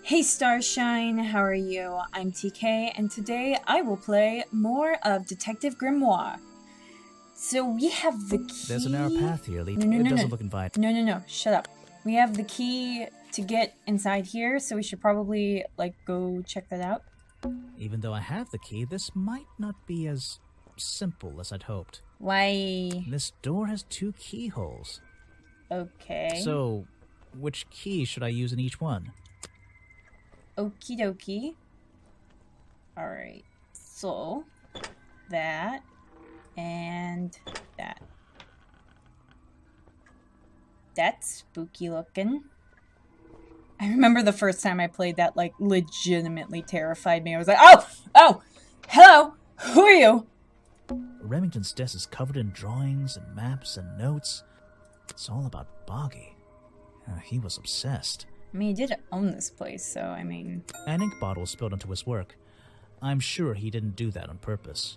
Hey Starshine, how are you? I'm TK, and today I will play more of Detective Grimoire. So we have the key... There's a narrow path here, Lee. No, It doesn't look inviting. No, shut up. We have the key to get inside here, so we should probably, go check that out. Even though I have the key, this might not be as simple as I'd hoped. Why? This door has 2 keyholes. Okay. So, which key should I use in each one? Okie dokie. Alright. So, that, and that. That's spooky looking. I remember the first time I played that, legitimately terrified me. I was like, oh, hello, who are you? Remington's desk is covered in drawings and maps and notes. It's all about Boggy. He was obsessed. I mean, he did own this place, so, I mean... An ink bottle spilled onto his work. I'm sure he didn't do that on purpose.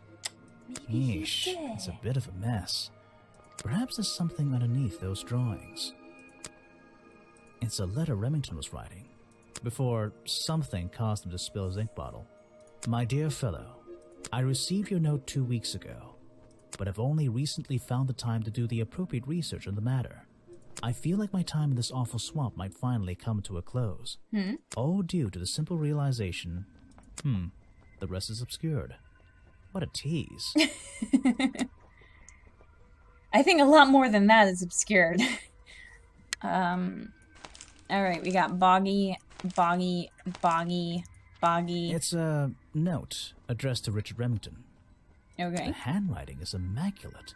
Maybe Yeesh, he did. it's a bit of a mess. Perhaps there's something underneath those drawings. It's a letter Remington was writing, before something caused him to spill his ink bottle. My dear fellow, I received your note 2 weeks ago, but have only recently found the time to do the appropriate research on the matter. I feel like my time in this awful swamp might finally come to a close. All due to the simple realization, the rest is obscured. What a tease. I think a lot more than that is obscured. Alright, we got Boggy. It's a note addressed to Richard Remington. Okay. The handwriting is immaculate.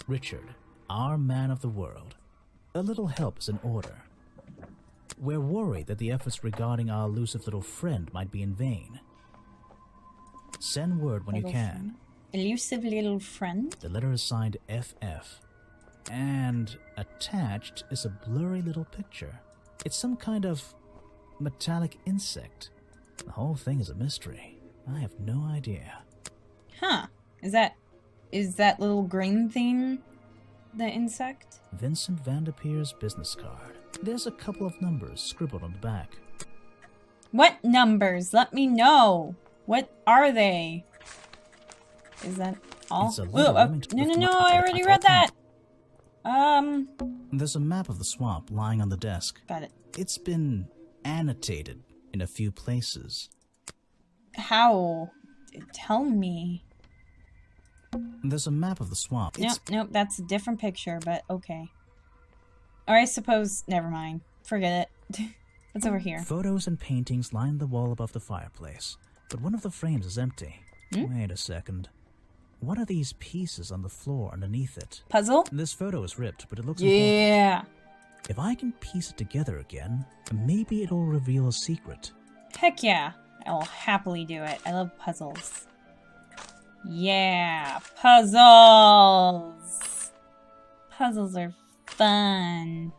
Richard, our man of the world. A little help is in order. We're worried that the efforts regarding our elusive little friend might be in vain. Send word when you can. Elusive little friend? The letter is signed FF. And attached is a blurry little picture. It's some kind of metallic insect. The whole thing is a mystery. I have no idea. Huh. Is that little green thing the insect? Vincent Vanderpeer's business card. There's a couple of numbers scribbled on the back. What numbers? Let me know. What are they? Is that all? It's a No, I already read that. There's a map of the swamp lying on the desk. Got it. It's been annotated in a few places. How? Tell me. There's a map of the swamp. Nope, that's a different picture, but okay. Or I suppose, never mind. Forget it. What's over here? Photos and paintings line the wall above the fireplace, but one of the frames is empty. Wait a second. What are these pieces on the floor underneath it? Puzzle? This photo is ripped, but it looks Yeah. important. If I can piece it together again, maybe it'll reveal a secret. Heck yeah. I will happily do it. I love puzzles. Yeah, puzzles! Puzzles are fun.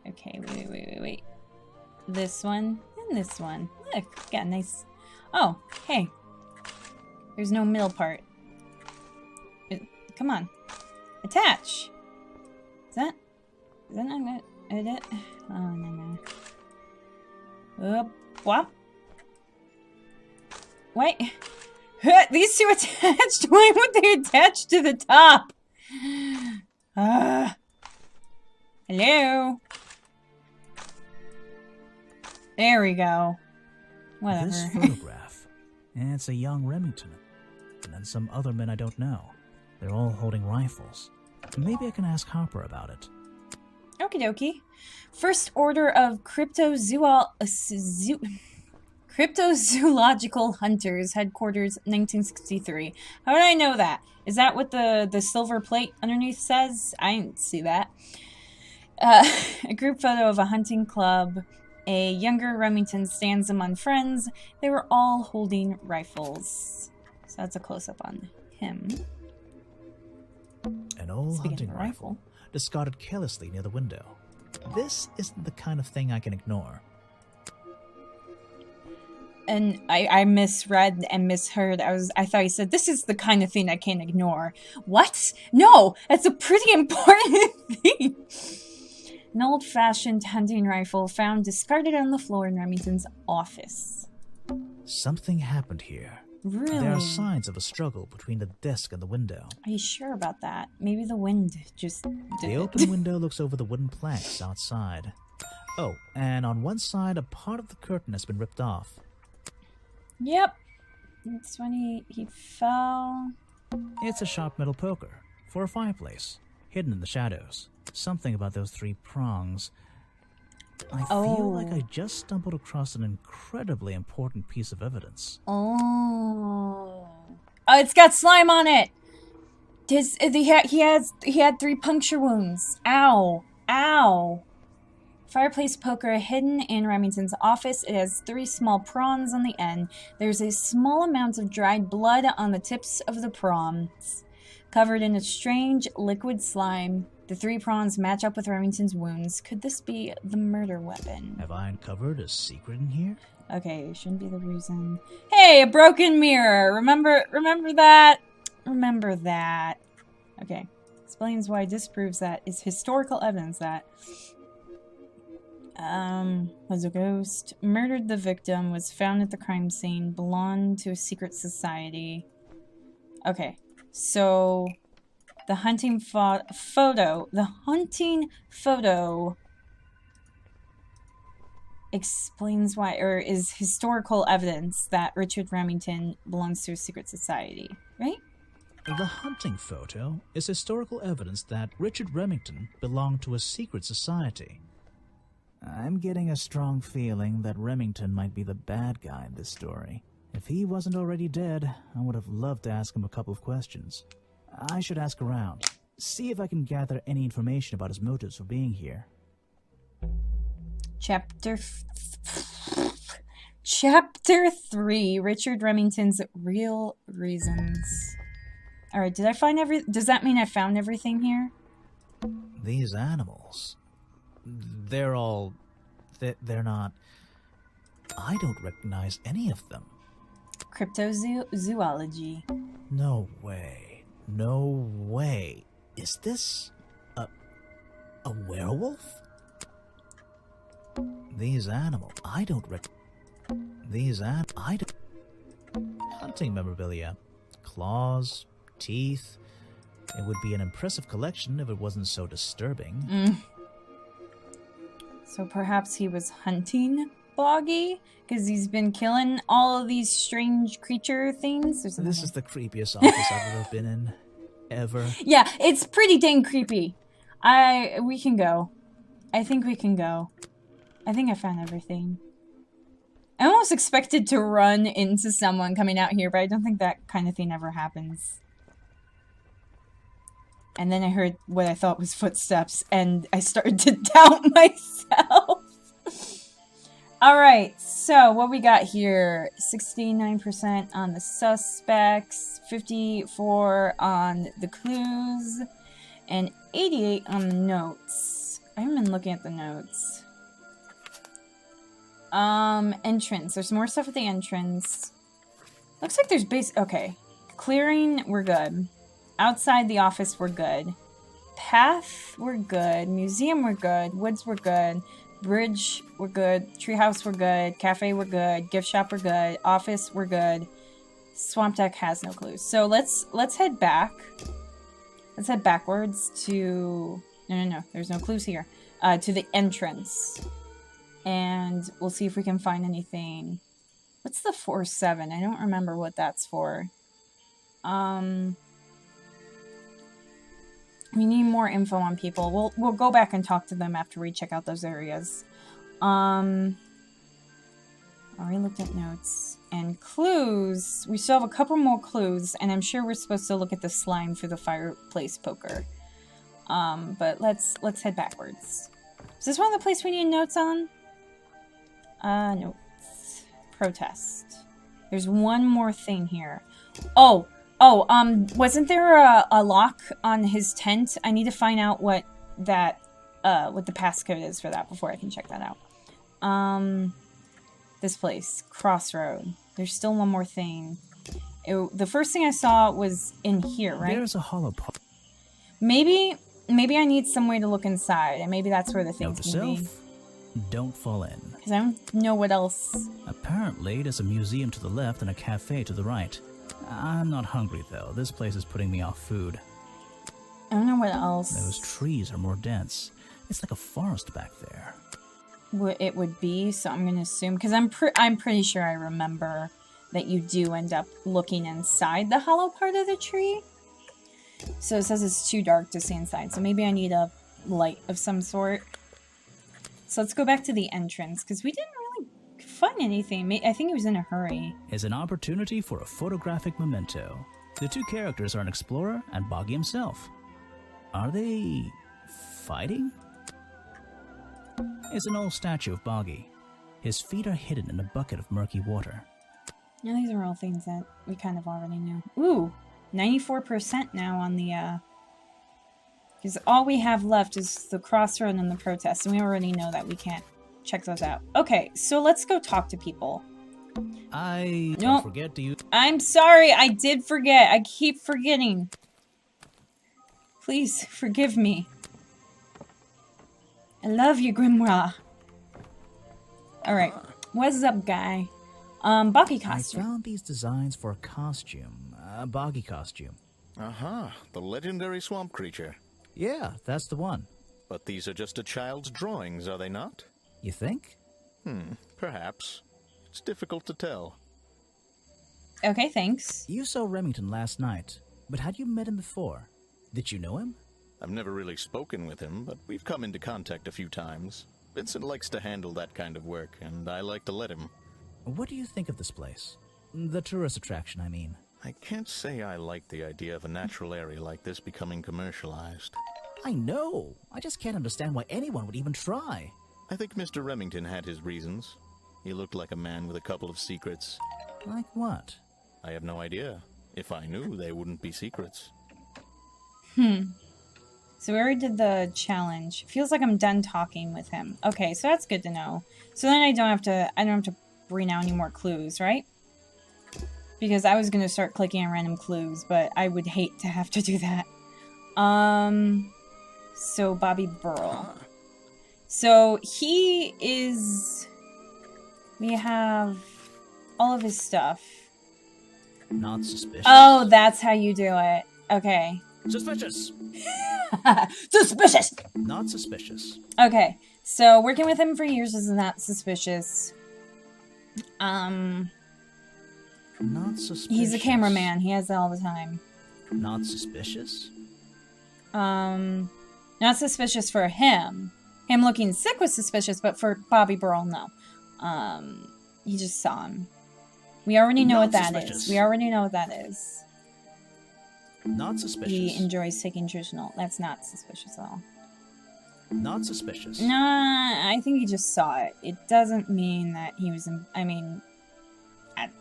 Okay, wait. This one and this one. Look, got a nice... Oh, hey. There's no middle part. Come on. Attach! Is that not gonna edit? Oh, no. Whop. Wait. These two attached? Why would they attach to the top? Hello? There we go. Whatever. This photograph. It's a young Remington. And then some other men I don't know. They're all holding rifles. Maybe I can ask Harper about it. Okie dokie. First Order of Cryptozoological Hunters, Headquarters, 1963. How did I know that? Is that what the silver plate underneath says? I didn't see that. A group photo of a hunting club. A younger Remington stands among friends. They were all holding rifles. So that's a close-up on him. An old hunting rifle, discarded carelessly near the window. This isn't the kind of thing I can ignore. And I misread and misheard. I thought he said, this is the kind of thing I can't ignore. What? No, that's a pretty important thing. An old-fashioned hunting rifle found discarded on the floor in Remington's office. Something happened here. Really? There are signs of a struggle between the desk and the window. Are you sure about that? Maybe the wind just did The it. open window looks over the wooden planks outside. Oh, and on one side, a part of the curtain has been ripped off. Yep. That's when he fell. It's a sharp metal poker for a fireplace, hidden in the shadows. Something about those 3 prongs. I feel like I just stumbled across an incredibly important piece of evidence. Oh, it's got slime on it. He had 3 puncture wounds. Ow, ow. Fireplace poker hidden in Remington's office. It has 3 small prongs on the end. There's a small amount of dried blood on the tips of the prongs, covered in a strange liquid slime. The 3 prongs match up with Remington's wounds. Could this be the murder weapon? Have I uncovered a secret in here? Okay, it shouldn't be the reason. Hey, a broken mirror. Remember that? Remember that. Okay. Explains why disproves that is historical evidence that was a ghost. Murdered the victim. Was found at the crime scene. Belonged to a secret society. Okay. So the hunting photo. The hunting photo explains why, or is historical evidence that Richard Remington belongs to a secret society, right? The hunting photo is historical evidence that Richard Remington belonged to a secret society. I'm getting a strong feeling that Remington might be the bad guy in this story. If he wasn't already dead, I would have loved to ask him a couple of questions. I should ask around, see if I can gather any information about his motives for being here. Chapter 3, Richard Remington's real reasons. Alright, did I find does that mean I found everything here? These animals, they're not, I don't recognize any of them. Cryptozoology. No way. No way. Is this a werewolf? These animals, I don't hunting memorabilia. Claws, teeth. It would be an impressive collection if it wasn't so disturbing. So perhaps he was hunting Boggy? Because he's been killing all of these strange creature things? This is the creepiest office I've ever been in. Ever. Yeah, it's pretty dang creepy. We can go. I think we can go. I think I found everything. I almost expected to run into someone coming out here, but I don't think that kind of thing ever happens. And then I heard what I thought was footsteps, and I started to doubt myself. Alright, so what we got here? 69% on the suspects, 54 on the clues, and 88 on the notes. I haven't been looking at the notes. Entrance. There's more stuff at the entrance. Looks like there's okay. Clearing, we're good. Outside the office, we're good. Path, we're good. Museum, we're good. Woods, we're good. Bridge, we're good. Treehouse, we're good. Cafe, we're good. Gift shop, we're good. Office, we're good. Swamp Deck has no clues. So let's head back. Let's head backwards to... No. There's no clues here. To the entrance. And we'll see if we can find anything. What's the 4-7? I don't remember what that's for. We need more info on people. We'll go back and talk to them after we check out those areas. Already looked at notes. And clues. We still have a couple more clues, and I'm sure we're supposed to look at the slime through the fireplace poker. But let's head backwards. Is this one of the places we need notes on? Notes. Protest. There's one more thing here. Wasn't there a lock on his tent? I need to find out what the passcode is for that before I can check that out. This place. Crossroad. There's still one more thing. The first thing I saw was in here, right? There's a hollow part. Maybe maybe I need some way to look inside, and maybe that's where the Note things to can be. self, don't fall in. Because I don't know what else. Apparently, there's a museum to the left and a cafe to the right. I'm not hungry, though. This place is putting me off food. I don't know what else Those trees are more dense. It's like a forest back there. it would be, so I'm going to assume, because I'm pretty sure I remember that you do end up looking inside the hollow part of the tree. So it says it's too dark to see inside, so maybe I need a light of some sort. So let's go back to the entrance, because we didn't really find anything. I think he was in a hurry. Is an opportunity for a photographic memento. The two characters are an explorer and Boggy himself. Are they fighting? It's an old statue of Boggy. His feet are hidden in a bucket of murky water. Now these are all things that we kind of already knew. Ooh, 94% now on the, because all we have left is the crossroad and the protest, and we already know that we can't check those out. Okay, so let's go talk to people. Don't forget to use... I'm sorry, I did forget. I keep forgetting. Please, forgive me. I love you, Grimoire. Alright, what's up, guy? Boggy costume. I found these designs for a costume. A Boggy costume. Aha, the legendary swamp creature. Yeah, that's the one. But these are just a child's drawings, are they not? You think? Perhaps. It's difficult to tell. Okay, thanks. You saw Remington last night, but had you met him before? Did you know him? I've never really spoken with him, but we've come into contact a few times. Vincent likes to handle that kind of work, and I like to let him. What do you think of this place? The tourist attraction, I mean. I can't say I like the idea of a natural area like this becoming commercialized. I know! I just can't understand why anyone would even try. I think Mr. Remington had his reasons. He looked like a man with a couple of secrets. Like what? I have no idea. If I knew, they wouldn't be secrets. So we already did the challenge. Feels like I'm done talking with him. Okay, so that's good to know. So then I don't have to bring out any more clues, right? Because I was gonna start clicking on random clues, but I would hate to have to do that. So Bobby Burrell. So he is... We have all of his stuff. Not suspicious. Oh, that's how you do it. Okay. Suspicious! Suspicious! Not suspicious. Okay, so working with him for years is not suspicious. Not suspicious. He's a cameraman. He has that all the time. Not suspicious? Not suspicious for him. Him looking sick was suspicious, but for Bobby Burrell, no. He just saw him. We already know what that is. We already know what that is. Not suspicious. He enjoys taking traditional. That's not suspicious at all. Not suspicious. Nah, I think he just saw it. It doesn't mean that he was in, I mean,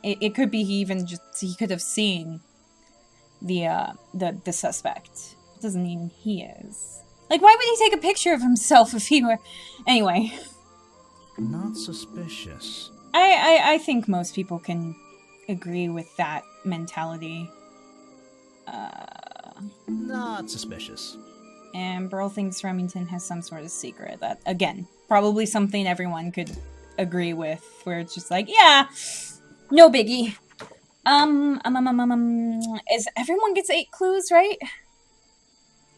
it could be he could have seen the suspect. It doesn't mean he is. Like, why would he take a picture of himself if he were... Anyway. Not suspicious. I think most people can agree with that mentality. Not suspicious. And Burl thinks Remington has some sort of secret that, again, probably something everyone could agree with, where it's just like, yeah, no biggie. Is everyone gets 8 clues, right?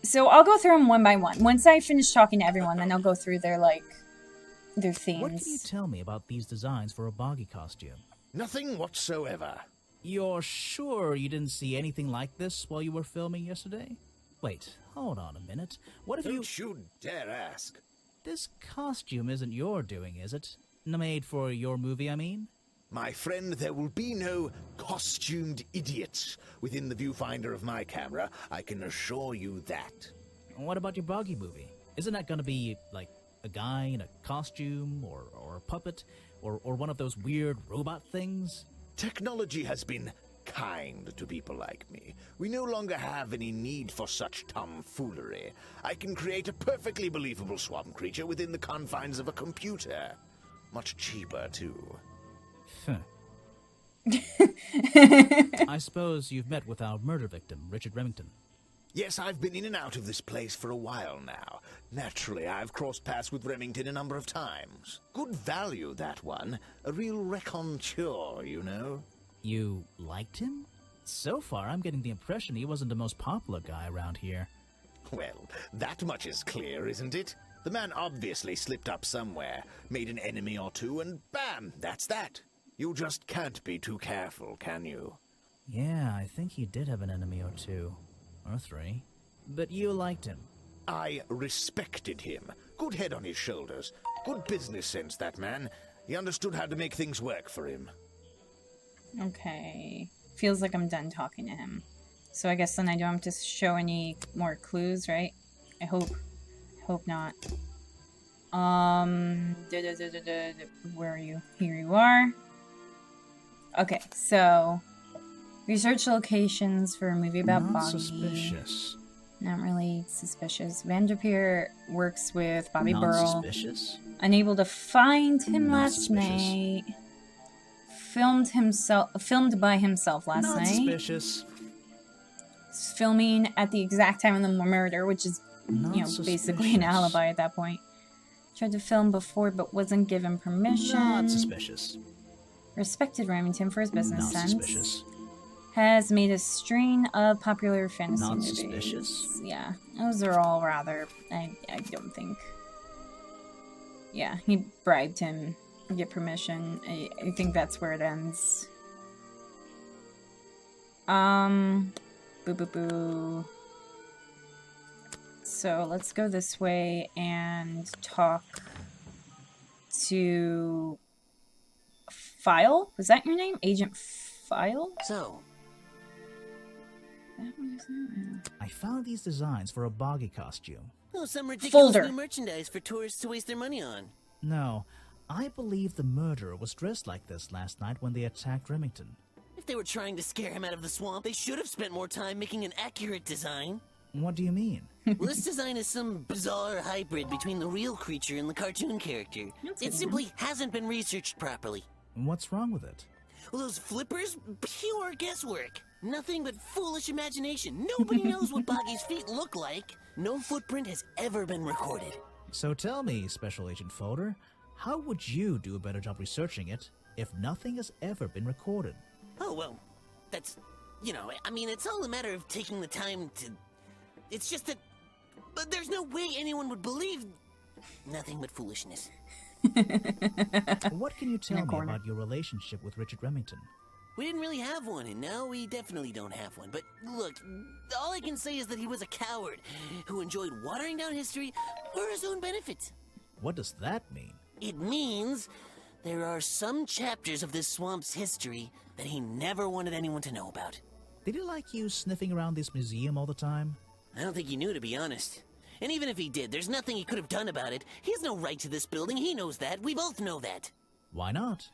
So I'll go through them one by one. Once I finish talking to everyone, then I'll go through their, like, their themes. What can you tell me about these designs for a Boggy costume? Nothing whatsoever. You're sure you didn't see anything like this while you were filming yesterday? Wait, hold on a minute. What if Don't you dare ask. This costume isn't your doing, is it? Made for your movie, I mean? My friend, there will be no costumed idiots within the viewfinder of my camera. I can assure you that. What about your Boggy movie? Isn't that gonna be, like, a guy in a costume, or a puppet, or one of those weird robot things? Technology has been kind to people like me. We no longer have any need for such tomfoolery. I can create a perfectly believable swamp creature within the confines of a computer. Much cheaper, too. I suppose you've met with our murder victim, Richard Remington. Yes, I've been in and out of this place for a while now. Naturally, I've crossed paths with Remington a number of times. Good value, that one. A real raconteur, you know. You liked him? So far, I'm getting the impression he wasn't the most popular guy around here. Well, that much is clear, isn't it? The man obviously slipped up somewhere, made an enemy or two, and bam, that's that. You just can't be too careful, can you? Yeah, I think he did have an enemy or two. Or three. But you liked him. I respected him. Good head on his shoulders. Good business sense, that man. He understood how to make things work for him. Okay. Feels like I'm done talking to him. So I guess then I don't have to show any more clues, right? I hope. Hope not. Where are you? Here you are. Okay, so research locations for a movie about Not Bobby. suspicious. Not really suspicious. Vanderpeer works with Bobby Not Burrell. suspicious. Unable to find him Not last suspicious. night. Filmed by himself last Not night. suspicious. Filming at the exact time of the murder, which is, Not basically an suspicious. alibi at that point. Tried to film before, but wasn't given permission. Not suspicious. Respected Remington for his business Not sense. suspicious. Has made a string of popular fantasy Not movies. suspicious. Yeah, those are all rather. I don't think. Yeah, he bribed him to get permission. I think that's where it ends. Boo boo boo. So let's go this way and talk to File. Was that your name? Agent File? So, That was it. I found these designs for a boggy costume. oh, some ridiculous Folder. new merchandise for tourists to waste their money on. No, I believe the murderer was dressed like this last night when they attacked Remington. If they were trying to scare him out of the swamp, they should have spent more time making an accurate design. What do you mean? Well, this design is some bizarre hybrid between the real creature and the cartoon character. It simply hasn't been researched properly. What's wrong with it? Well, those flippers? Pure guesswork. Nothing but foolish imagination. Nobody knows what Boggy's feet look like. No footprint has ever been recorded. So tell me, Special Agent Folder, how would you do a better job researching it if nothing has ever been recorded? Oh, well, that's, I mean, it's all a matter of taking the time to... It's just that... But there's no way anyone would believe... Nothing but foolishness. What can you tell me corner. about your relationship with Richard Remington? We didn't really have one, and now we definitely don't have one. But look, all I can say is that he was a coward who enjoyed watering down history for his own benefit. What does that mean? It means there are some chapters of this swamp's history that he never wanted anyone to know about. Did he like you sniffing around this museum all the time? I don't think he knew, to be honest. And even if he did, there's nothing he could have done about it. He has no right to this building. He knows that. We both know that. Why not?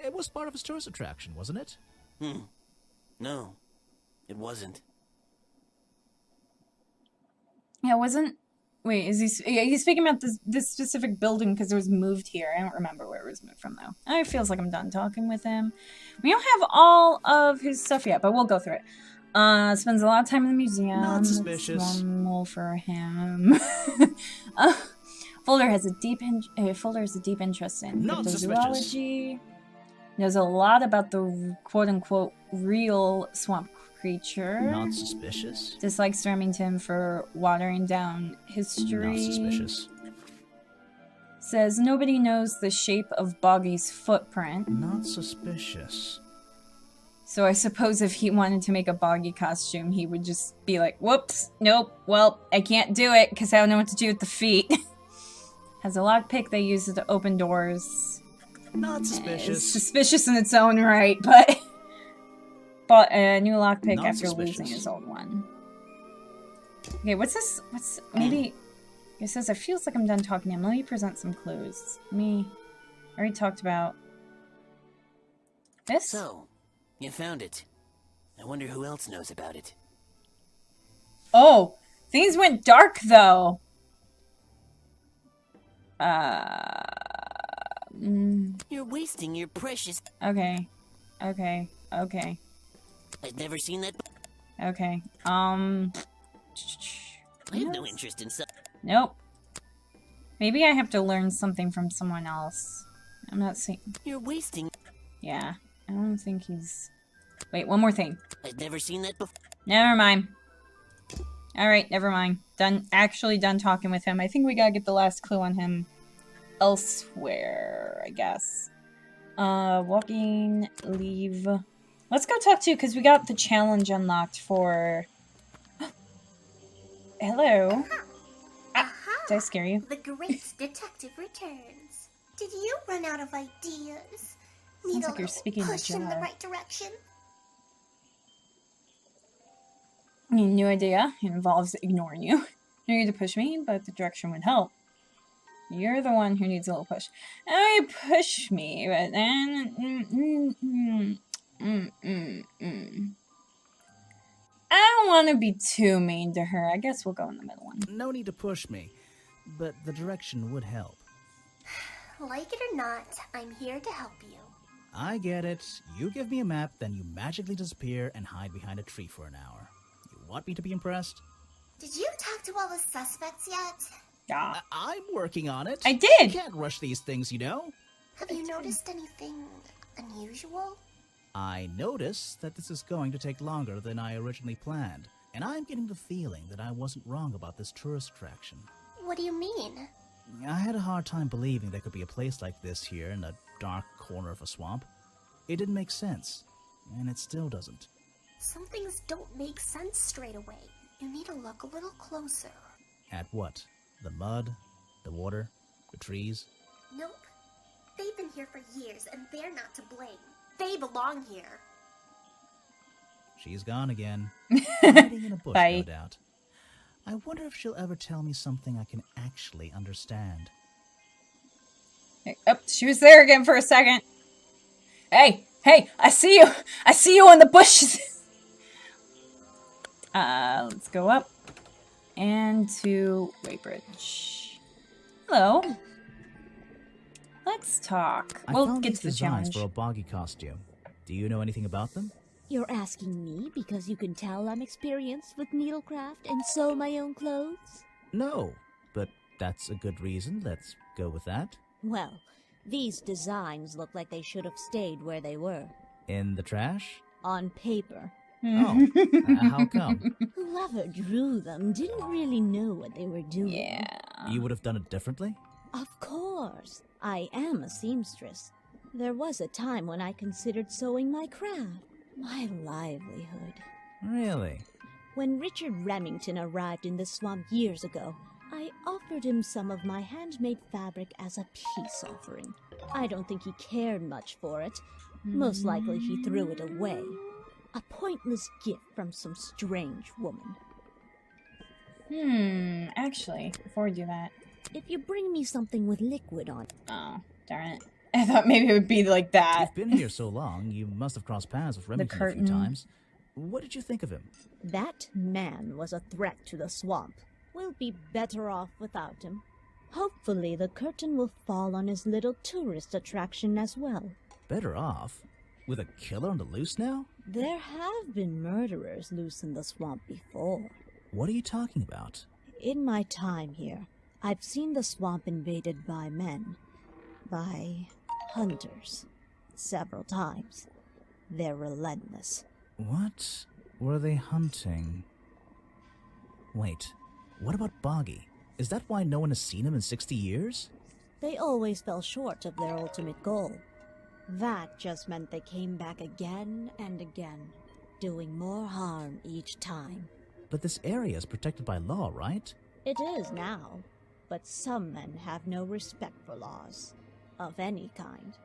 It was part of his tourist attraction, wasn't it? No, it wasn't. Yeah, wasn't. Wait, he's speaking about this specific building because it was moved here. I don't remember where it was moved from though. It feels like I'm done talking with him. We don't have all of his stuff yet, but we'll go through it. Spends a lot of time in the museum. Not suspicious. It's normal for him. Folder has a deep interest in Not cryptozoology. Knows a lot about the quote-unquote real swamp creature. Not suspicious. Dislikes Remington for watering down history. Not suspicious. Says nobody knows the shape of Boggy's footprint. Not suspicious. So I suppose if he wanted to make a Boggy costume, he would just be like, whoops, nope, well, I can't do it because I don't know what to do with the feet. Has a lockpick they use to open doors. Not It's suspicious. suspicious in its own right, but bought a new lockpick Not after suspicious. losing his old one. Okay, what's this? Maybe it says it feels like I'm done talking to him. Let me present some clues. I already talked about this. So, you found it. I wonder who else knows about it. Oh, things went dark though. You're wasting your precious... Okay. I've never seen that... I have no interest in Nope. Maybe I have to learn something from someone else. I'm not seeing... You're wasting... Yeah. I don't think he's... Wait, one more thing. I've never seen that before. Never mind. Alright, never mind. Actually done talking with him. I think we gotta get the last clue on him elsewhere, I guess. Walking, leave. Let's go talk to, because we got the challenge unlocked for... Hello. Did I scare you? The great detective returns. Did you run out of ideas? Need like you're speaking to push in the Jar. right direction? New idea. It involves ignoring you. You need to push me, but the direction would help. You're the one who needs a little push. Oh, you push me, but then... I don't want to be too mean to her. I guess we'll go in the middle one. No need to push me, but the direction would help. Like it or not, I'm here to help you. I get it. You give me a map, then you magically disappear and hide behind a tree for an hour. You want me to be impressed? Did you talk to all the suspects yet? Yeah. I'm working on it. I did! You can't rush these things, you know? Have you noticed anything unusual? I notice that this is going to take longer than I originally planned, and I'm getting the feeling that I wasn't wrong about this tourist attraction. What do you mean? I had a hard time believing there could be a place like this here in a dark corner of a swamp. It didn't make sense, and it still doesn't. Some things don't make sense straight away. You need to look a little closer. At what? The mud? The water? The trees? Nope. They've been here for years, and they're not to blame. They belong here. She's gone again. Hiding in a bush, Bye. no doubt. I wonder if she'll ever tell me something I can actually understand. Oh, she was there again for a second. Hey, I see you. I see you in the bushes. Let's go up and to Waybridge. Hello. Let's talk. I We'll found get these to the designs challenge. for a boggy costume. Do you know anything about them? You're asking me because you can tell I'm experienced with needlecraft and sew my own clothes? No, but that's a good reason. Let's go with that. Well, these designs look like they should have stayed where they were. In the trash? On paper. Oh, how come? Whoever drew them didn't really know what they were doing. Yeah. You would have done it differently? Of course. I am a seamstress. There was a time when I considered sewing my craft, my livelihood. Really? When Richard Remington arrived in the swamp years ago, I offered him some of my handmade fabric as a peace offering. I don't think he cared much for it. Most likely he threw it away. A pointless gift from some strange woman. Actually, before we do that. If you bring me something with liquid on it. Oh, darn it. I thought maybe it would be like that. You've been here so long, you must have crossed paths with Remington a few curtain. times. What did you think of him? That man was a threat to the swamp. We'll be better off without him. Hopefully the curtain will fall on his little tourist attraction as well. Better off? With a killer on the loose now? There have been murderers loose in the swamp before. What are you talking about? In my time here, I've seen the swamp invaded by men. By hunters. Several times. They're relentless. What were they hunting? Wait, what about Boggy? Is that why no one has seen him in 60 years? They always fell short of their ultimate goal. That just meant they came back again and again, doing more harm each time. But this area is protected by law, right? It is now, but some men have no respect for laws, of any kind.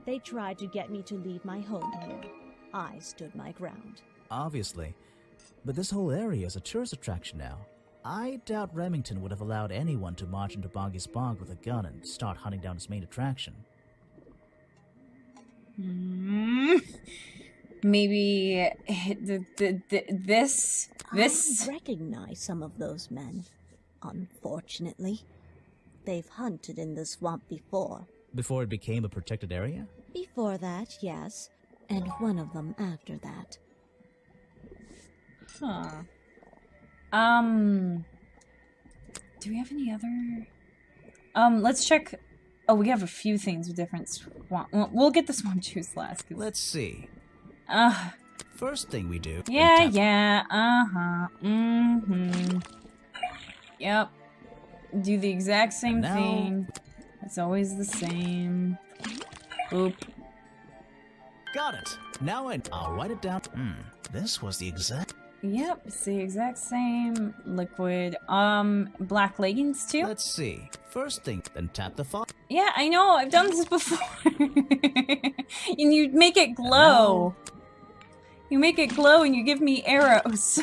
They tried to get me to leave my home here. I stood my ground. Obviously. But this whole area is a tourist attraction now. I doubt Remington would have allowed anyone to march into Boggy's Bog with a gun and start hunting down his main attraction. Maybe this. I recognize some of those men, unfortunately. They've hunted in the swamp before. Before it became a protected area? Before that, yes. And one of them after that. Huh. Do we have any other... let's check... Oh, we have a few things with different swamp... We'll get the swamp juice last. Let's see. Uh... First thing we do... Yeah, Yep. Do the exact same thing. It's always the same. Boop. Got it. Now I'll write it down. This was the exact... Yep, it's the exact same liquid. Black leggings too? Let's see. First thing, then tap the faucet. Yeah, I know. I've done this before. And you make it glow. You make it glow and you give me arrows.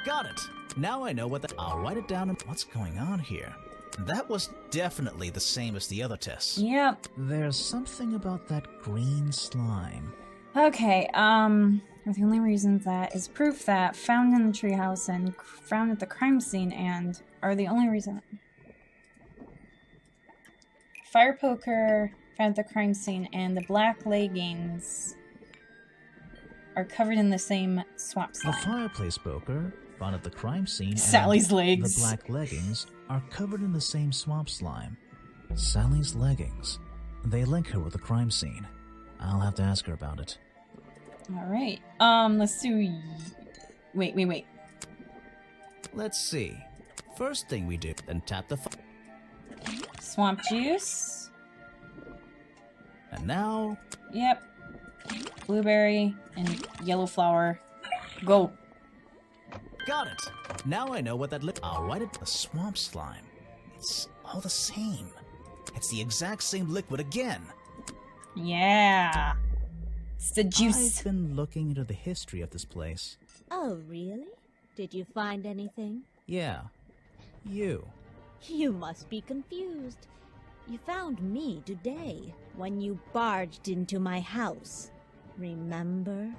Got it. Now I know what the... I'll write it down. What's going on here? That was definitely the same as the other tests. Yep. There's something about that green slime. Okay, the only reason that is proof that found in the treehouse and found at the crime scene and are the only reason. Fire poker found at the crime scene and the black leggings are covered in the same swamp slime. The fireplace poker found at the crime scene Sally's and legs. the black leggings are covered in the same swamp slime. Sally's leggings. They link her with the crime scene. I'll have to ask her about it. Alright. Let's do... Wait. Let's see. First thing we do, then tap the... Swamp juice. And now... Yep. Blueberry and yellow flower. Go. Got it. Now I know what that I'll write it. The swamp slime. It's all the same. It's the exact same liquid again. Yeah. It's the juice. I've been looking into the history of this place. Oh, really? Did you find anything? Yeah. You. You must be confused. You found me today, when you barged into my house. Remember?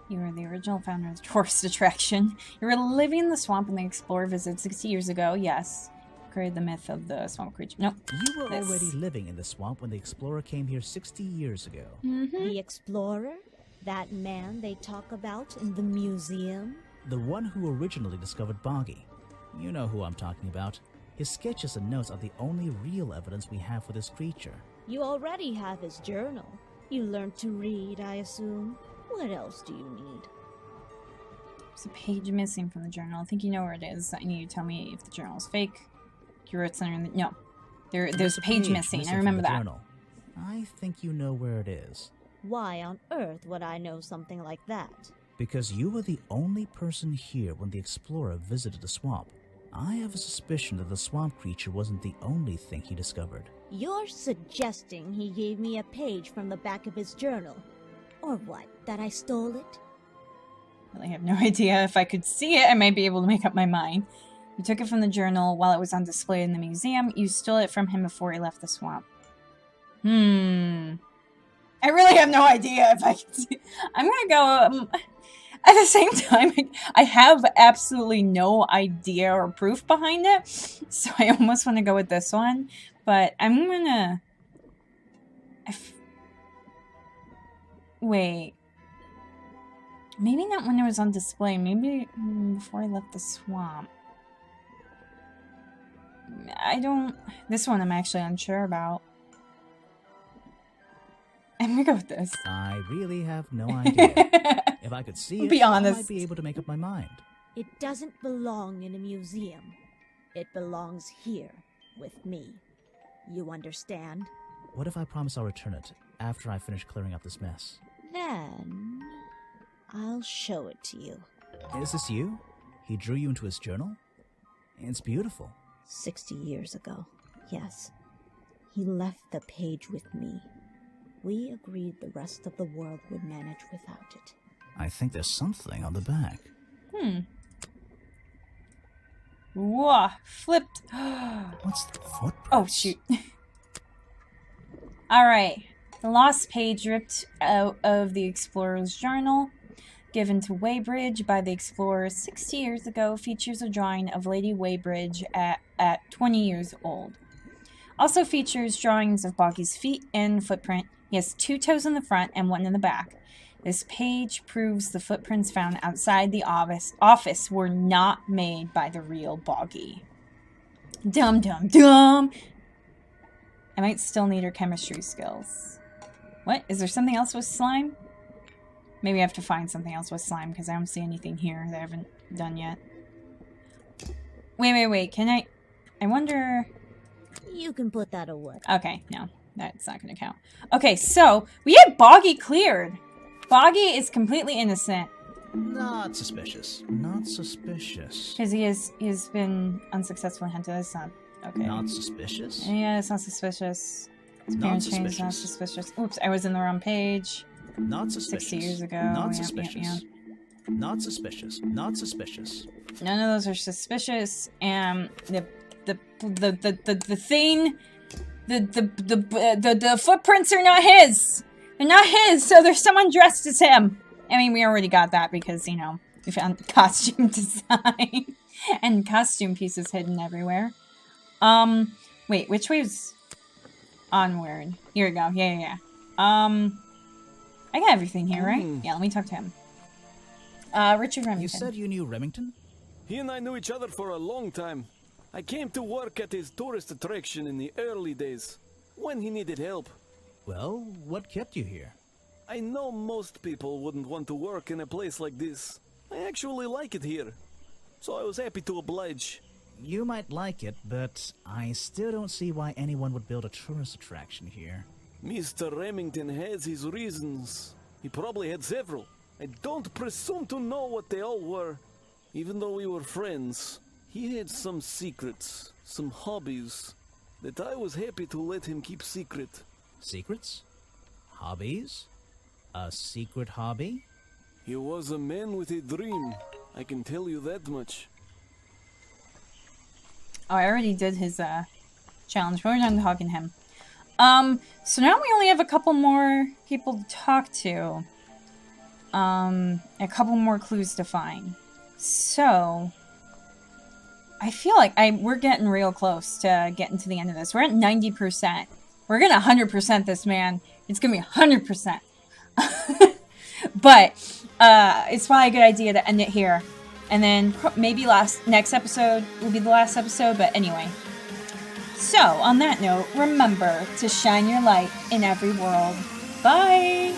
You were the original founder of the tourist attraction. You were living in the swamp when the explorer visited 60 years ago, yes. Created the myth of the swamp creature. Nope. You were already living in the swamp when the explorer came here 60 years ago. The explorer? That man they talk about in the museum? The one who originally discovered Boggy. You know who I'm talking about. His sketches and notes are the only real evidence we have for this creature. You already have his journal. You learned to read, I assume. What else do you need? There's a page missing from the journal. I think you know where it is. I need you to tell me if the journal is fake. You wrote something in the... No. There's a page missing. I remember that. Journal. I think you know where it is. Why on earth would I know something like that? Because you were the only person here when the explorer visited the swamp. I have a suspicion that the swamp creature wasn't the only thing he discovered. You're suggesting he gave me a page from the back of his journal. Or what, that I stole it? I really have no idea. If I could see it, I might be able to make up my mind. You took it from the journal while it was on display in the museum. You stole it from him before he left the swamp. I really have no idea if I can see. I'm gonna go... at the same time, I have absolutely no idea or proof behind it. So I almost want to go with this one. But I'm gonna... Wait. Maybe not when it was on display. Maybe before I left the swamp. I don't... This one I'm actually unsure about. I'm gonna go with this. I really have no idea. If I could see it, Be honest. I might be able to make up my mind. It doesn't belong in a museum. It belongs here, with me. You understand? What if I promise I'll return it after I finish clearing up this mess? Then... I'll show it to you. Is this you? He drew you into his journal? It's beautiful. 60 years ago, yes. He left the page with me. We agreed the rest of the world would manage without it. I think there's something on the back. Whoa, flipped. What's the footprint? Oh, shoot. Alright. The lost page ripped out of the explorer's journal, given to Weybridge by the explorer 60 years ago, features a drawing of Lady Weybridge at 20 years old. Also features drawings of Boggy's feet and footprint. He has 2 toes in the front and 1 in the back. This page proves the footprints found outside the office were not made by the real Boggy. Dum dum dum! I might still need her chemistry skills. What? Is there something else with slime? Maybe I have to find something else with slime because I don't see anything here that I haven't done yet. Wait. Can I wonder... You can put that away. Okay, no. That's not going to count. Okay, so we had Boggy cleared. Boggy is completely innocent. Not suspicious. Not suspicious. Because he has been unsuccessfully hunted. That's not okay. Not suspicious? Yeah, it's not suspicious. His Not parents changed, suspicious. not suspicious. Oops, I was in the wrong page. Not suspicious. 60 years ago. Not Yep, suspicious. Not suspicious. Not suspicious. None of those are suspicious. And the thing, the footprints are not his. They're not his. So there's someone dressed as him. I mean, we already got that because, you know, we found costume design and costume pieces hidden everywhere. Wait, which way's onward? Here we go. Yeah. I got everything here, right? Yeah, let me talk to him. Richard Remington. You said you knew Remington? He and I knew each other for a long time. I came to work at his tourist attraction in the early days, when he needed help. Well, what kept you here? I know most people wouldn't want to work in a place like this. I actually like it here, so I was happy to oblige. You might like it, but I still don't see why anyone would build a tourist attraction here. Mr. Remington has his reasons. He probably had several. I don't presume to know what they all were. Even though we were friends, he had some secrets, some hobbies, that I was happy to let him keep secret. Secrets? Hobbies? A secret hobby? He was a man with a dream. I can tell you that much. Oh, I already did his challenge. We're done talking to him. So now we only have a couple more people to talk to. A couple more clues to find. So I feel like we're getting real close to getting to the end of this. We're at 90%. We're gonna 100% this, man. It's gonna be 100%. But it's probably a good idea to end it here. And then maybe next episode will be the last episode, but anyway. So, on that note, remember to shine your light in every world. Bye!